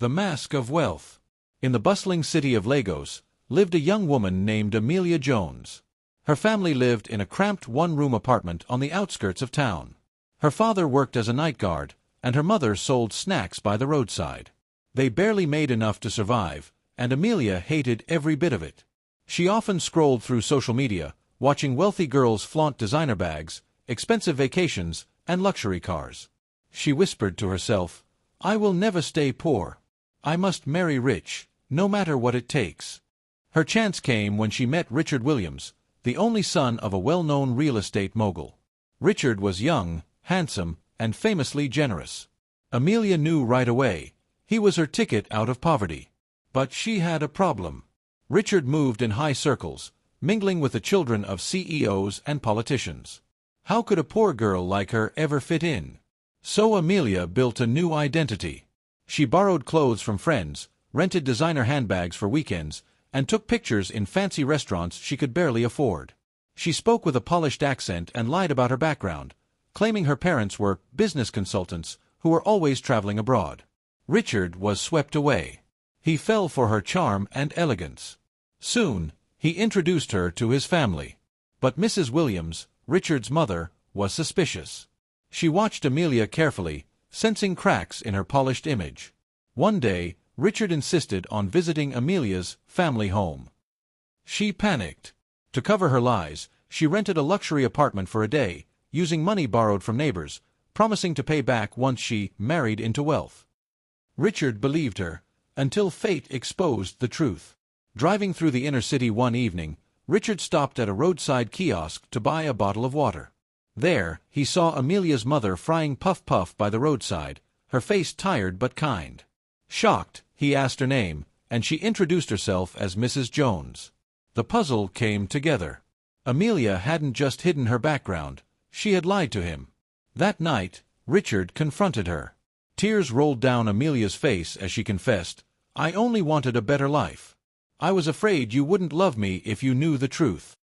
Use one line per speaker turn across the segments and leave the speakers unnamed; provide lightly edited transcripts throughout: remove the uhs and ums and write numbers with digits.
The Mask of Wealth. In the bustling city of Lagos, lived a young woman named Amelia Jones. Her family lived in a cramped one-room apartment on the outskirts of town. Her father worked as a night guard, and her mother sold snacks by the roadside. They barely made enough to survive, and Amelia hated every bit of it. She often scrolled through social media, watching wealthy girls flaunt designer bags, expensive vacations, and luxury cars. She whispered to herself, "I will never stay poor. I must marry rich, no matter what it takes." Her chance came when she met Richard Williams, the only son of a well-known real estate mogul. Richard was young, handsome, and famously generous. Amelia knew right away, he was her ticket out of poverty. But she had a problem. Richard moved in high circles, mingling with the children of CEOs and politicians. How could a poor girl like her ever fit in? So Amelia built a new identity. She borrowed clothes from friends, rented designer handbags for weekends, and took pictures in fancy restaurants she could barely afford. She spoke with a polished accent and lied about her background, claiming her parents were business consultants who were always traveling abroad. Richard was swept away. He fell for her charm and elegance. Soon, he introduced her to his family. But Mrs. Williams, Richard's mother, was suspicious. She watched Amelia carefully, sensing cracks in her polished image. One day, Richard insisted on visiting Amelia's family home. She panicked. To cover her lies, she rented a luxury apartment for a day, using money borrowed from neighbors, promising to pay back once she married into wealth. Richard believed her, until fate exposed the truth. Driving through the inner city one evening, Richard stopped at a roadside kiosk to buy a bottle of water. There, he saw Amelia's mother frying puff-puff by the roadside, her face tired but kind. Shocked, he asked her name, and she introduced herself as Mrs. Jones. The puzzle came together. Amelia hadn't just hidden her background, she had lied to him. That night, Richard confronted her. Tears rolled down Amelia's face as she confessed, "I only wanted a better life. I was afraid you wouldn't love me if you knew the truth."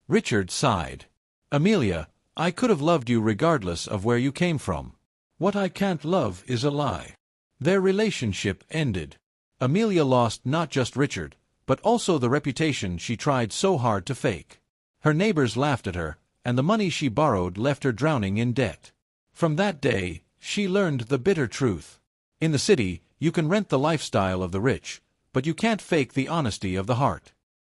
Richard sighed. "Amelia, I could have loved you regardless of where you came from. What I can't love is a lie." Their relationship ended. Amelia lost not just Richard, but also the reputation she tried so hard to fake. Her neighbors laughed at her, and the money she borrowed left her drowning in debt. From that day, she learned the bitter truth. In the city, you can rent the lifestyle of the rich, but you can't fake the honesty of the heart.